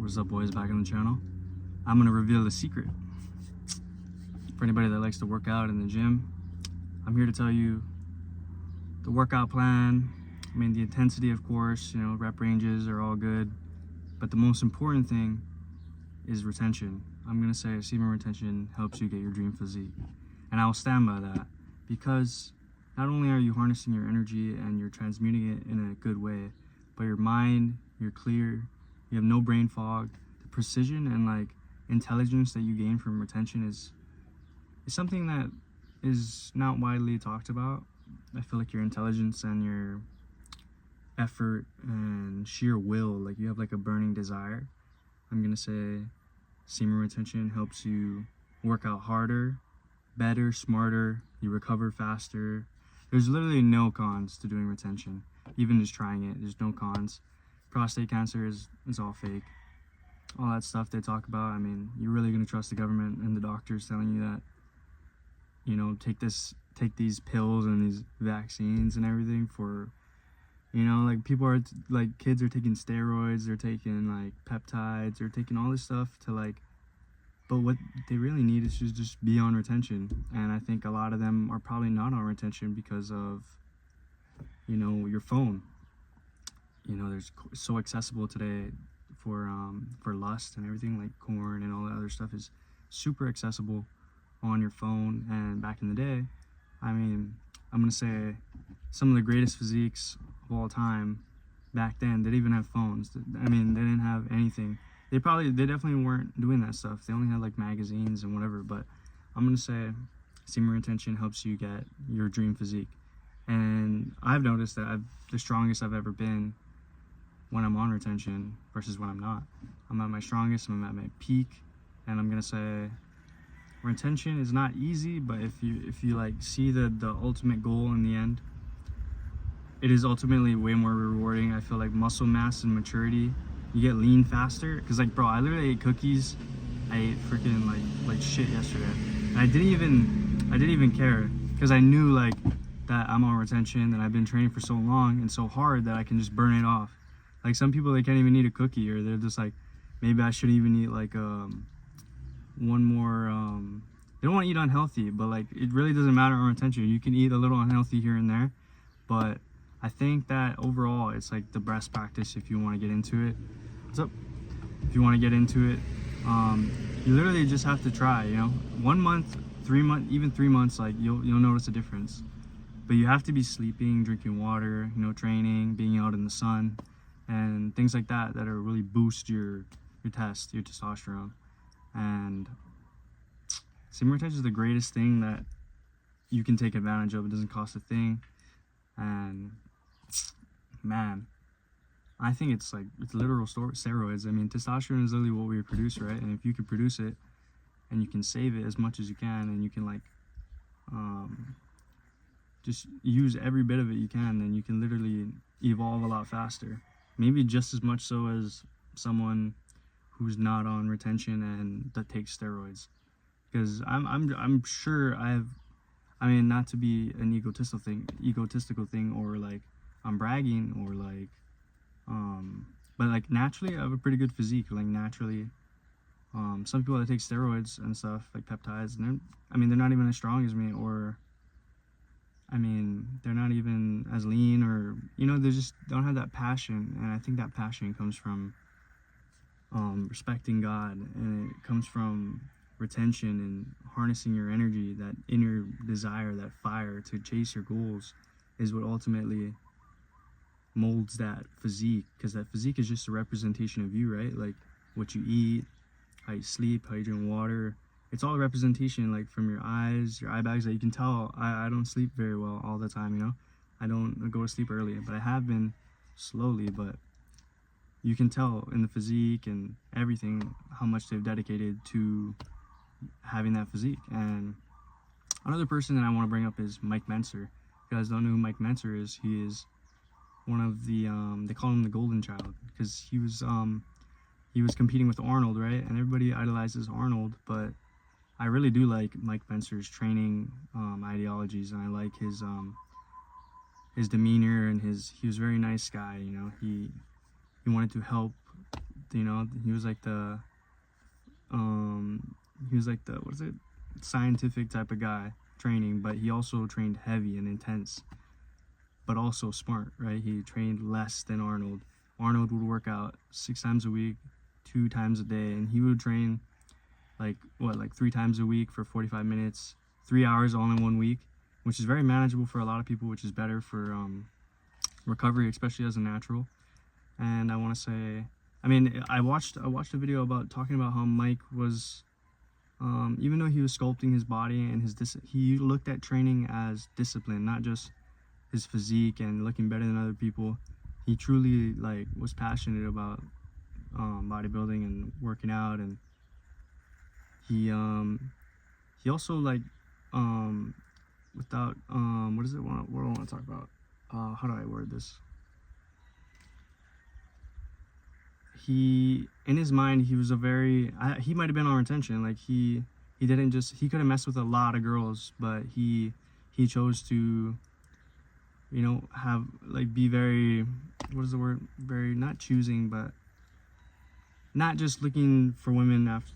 What's up, boys? Back on the channel. I'm gonna reveal the secret for anybody that likes to work out in the gym. I'm here to tell you the workout plan. I mean, the intensity, of course, you know, rep ranges are all good, but the most important thing is retention. I'm gonna say semen retention helps you get your dream physique, and I'll stand by that, because not only are you harnessing your energy and you're transmuting it in a good way, but your mind, you're clear, you have no brain fog. The precision and like intelligence that you gain from retention is something that is not widely talked about. I feel like your intelligence and your effort and sheer will, like you have like a burning desire. I'm gonna say semen retention helps you work out harder, better, smarter, you recover faster. There's literally no cons to doing retention. Even just trying it, there's no cons. Prostate cancer is all fake. All that stuff they talk about, I mean, you're really gonna trust the government and the doctors telling you that, you know, take these pills and these vaccines and everything for, you know, like people are, like kids are taking steroids, they're taking like peptides, they're taking all this stuff to like, but what they really need is just be on retention. And I think a lot of them are probably not on retention because of, you know, your phone. You know, there's so accessible today for lust and everything, like porn and all that other stuff is super accessible on your phone. And back in the day, I mean, I'm gonna say some of the greatest physiques of all time back then, they didn't even have phones. I mean, they didn't have anything. They definitely weren't doing that stuff. They only had like magazines and whatever. But I'm gonna say semen retention helps you get your dream physique. And I've noticed that the strongest I've ever been when I'm on retention versus when I'm not. I'm at my strongest, I'm at my peak, and I'm gonna say retention is not easy, but if you like see the ultimate goal in the end, it is ultimately way more rewarding. I feel like muscle mass and maturity, you get lean faster. Cause like, bro, I literally ate cookies. I ate freaking like shit yesterday, and I didn't even care, because I knew like that I'm on retention and I've been training for so long and so hard that I can just burn it off. Like some people, they can't even eat a cookie, or they're just like, maybe I shouldn't even eat like one more. They don't want to eat unhealthy, but like it really doesn't matter on retention. You can eat a little unhealthy here and there, but I think that overall it's like the best practice if you want to get into it. What's up? If you want to get into it, you literally just have to try. You know, 1 month, 3 months, even 3 months, like you'll notice a difference. But you have to be sleeping, drinking water, you know, training, being out in the sun, and things like that are really boost your testosterone. And semen retention is the greatest thing that you can take advantage of. It doesn't cost a thing. And man, I think it's literal steroids. I mean, testosterone is literally what we produce, right? And if you can produce it and you can save it as much as you can, and you can like just use every bit of it you can, then you can literally evolve a lot faster. Maybe just as much so as someone who's not on retention and that takes steroids. Because I'm sure I mean, not to be an egotistical thing, or like I'm bragging, or like but like naturally I have a pretty good physique. Like naturally, some people that take steroids and stuff like peptides, and they're not even as strong as me, or I mean, they're not even as lean, or, you know, they just don't have that passion. And I think that passion comes from respecting God, and it comes from retention and harnessing your energy. That inner desire, that fire to chase your goals is what ultimately molds that physique, because that physique is just a representation of you, right? Like what you eat, how you sleep, how you drink water. It's all a representation, like from your eyes, your eye bags, that you can tell. I don't sleep very well all the time, you know. I don't go to sleep early, but I have been slowly. But you can tell in the physique and everything how much they've dedicated to having that physique. And another person that I want to bring up is Mike Mentzer. If you guys don't know who Mike Mentzer is, he is one of the they call him the golden child, because he was competing with Arnold, right? And everybody idolizes Arnold, but I really do like Mike Mentzer's training ideologies, and I like his demeanor, and he was a very nice guy. You know, he wanted to help you know, he was like the what is it, scientific type of guy training, but he also trained heavy and intense, but also smart, right? He trained less than Arnold. Arnold would work out 6 times a week, 2 times a day, and he would train like 3 times a week for 45 minutes, 3 hours all in 1 week, which is very manageable for a lot of people, which is better for recovery, especially as a natural. And I want to say, I mean, I watched a video about talking about how Mike was, even though he was sculpting his body and he looked at training as discipline, not just his physique and looking better than other people. He truly like was passionate about bodybuilding and working out, and he also like without what is it? What do I want to talk about? How do I word this? He, in his mind, he was a very, he might have been on retention. Like he didn't just, he could have messed with a lot of girls, but he chose to, you know, have like be very, what is the word? Very, not choosing, but not just looking for women after,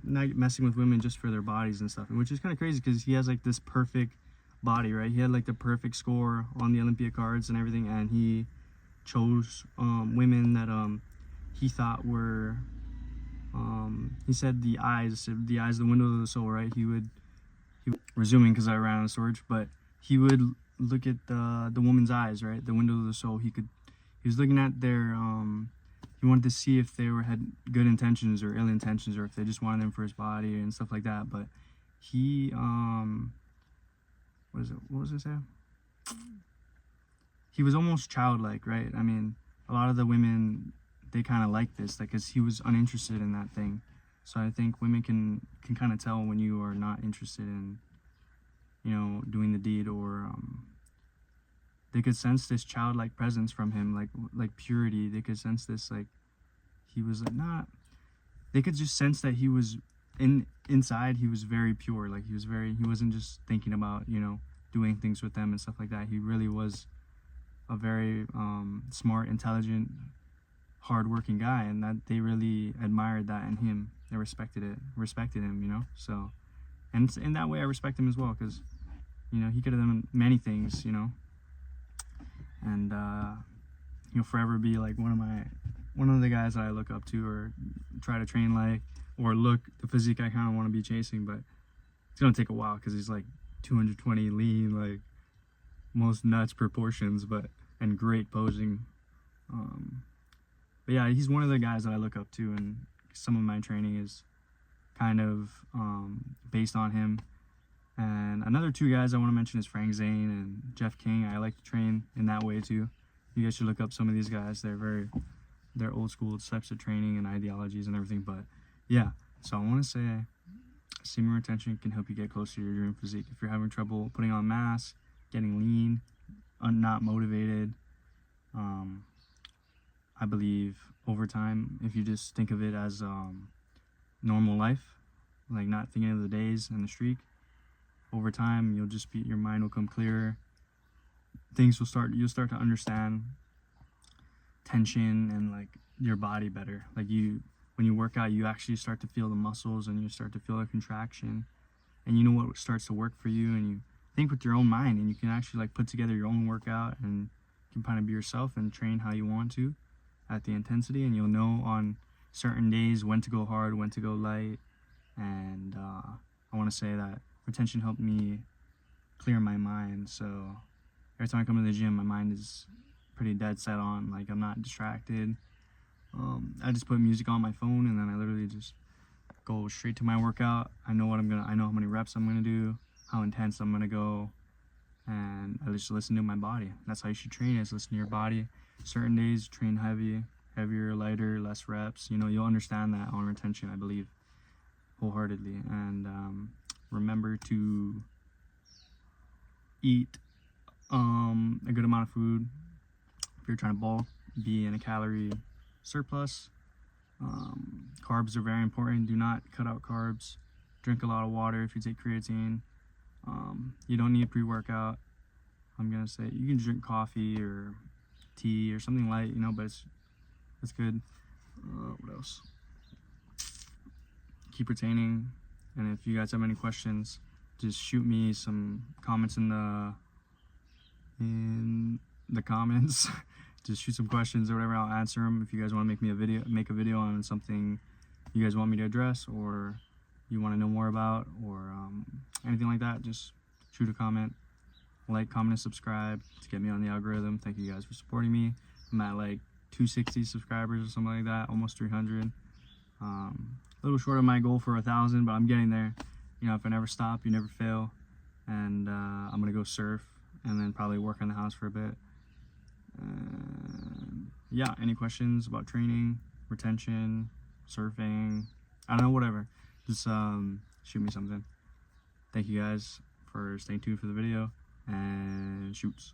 not messing with women just for their bodies and stuff, which is kind of crazy because he has like this perfect body, right? He had like the perfect score on the Olympia cards and everything, and he chose women that he thought were, he said the eyes, the window of the soul, right? He would resuming because I ran out of storage, but he would look at the woman's eyes, right? The window of the soul. He was looking at their, he wanted to see if they had good intentions or ill intentions, or if they just wanted them for his body and stuff like that. But he, what was I saying? He was almost childlike, right? I mean, a lot of the women, they kind of like this, like, because he was uninterested in that thing. So I think women can kind of tell when you are not interested in, you know, doing the deed, or they could sense this childlike presence from him, like purity. They could sense this, like, he was like not. They could just sense that he was inside. He was very pure. Like he wasn't just thinking about, you know, doing things with them and stuff like that. He really was a very smart, intelligent, hard-working guy, and that they really admired that in him. They respected him, you know. So, and in that way, I respect him as well, because, you know, he could have done many things, you know, and he'll forever be like one of the guys that I look up to, or try to train like, or look the physique I kind of want to be chasing. But it's gonna take a while because he's like 220 lean, like most nuts proportions, and great posing. But yeah, he's one of the guys that I look up to, and some of my training is kind of based on him. And another 2 guys I want to mention is Frank Zane and Jeff King. I like to train in that way too. You guys should look up some of these guys. They're old school types of training and ideologies and everything. But yeah, so I want to say semen retention can help you get closer to your dream physique. If you're having trouble putting on mass, getting lean, not motivated, I believe over time, if you just think of it as normal life, like not thinking of the days and the streak, over time your mind will come clearer. You'll start to understand tension and like your body better. Like when you work out, you actually start to feel the muscles, and you start to feel a contraction, and you know what starts to work for you, and you think with your own mind, and you can actually like put together your own workout, and you can kind of be yourself and train how you want to at the intensity, and you'll know on certain days when to go hard, when to go light. And I want to say that retention helped me clear my mind. So every time I come to the gym, my mind is pretty dead set on, like I'm not distracted. I just put music on my phone, and then I literally just go straight to my workout. I know how many reps I'm gonna do, how intense I'm gonna go, and I just listen to my body. That's how you should train, is listen to your body. Certain days train heavier, lighter, less reps. You know, you'll understand that on retention, I believe, wholeheartedly. And remember to eat a good amount of food. If you're trying to bulk, be in a calorie surplus. Carbs are very important. Do not cut out carbs. Drink a lot of water if you take creatine. You don't need pre-workout. I'm gonna say you can drink coffee or tea or something light, you know, but it's good. else? Keep retaining, and if you guys have any questions, just shoot me some comments in the comments. Just shoot some questions or whatever, I'll answer them. If you guys want to make a video on something you guys want me to address, or you want to know more about, or anything like that, just shoot a comment. Like, comment, and subscribe to get me on the algorithm. Thank you guys for supporting me. I'm at like 260 subscribers or something like that, almost 300. A little short of my goal for 1,000, but I'm getting there. You know, if I never stop, you never fail. And I'm gonna go surf and then probably work on the house for a bit. Yeah, any questions about training, retention, surfing, I don't know, whatever, just shoot me something. Thank you guys for staying tuned for the video, and shoots.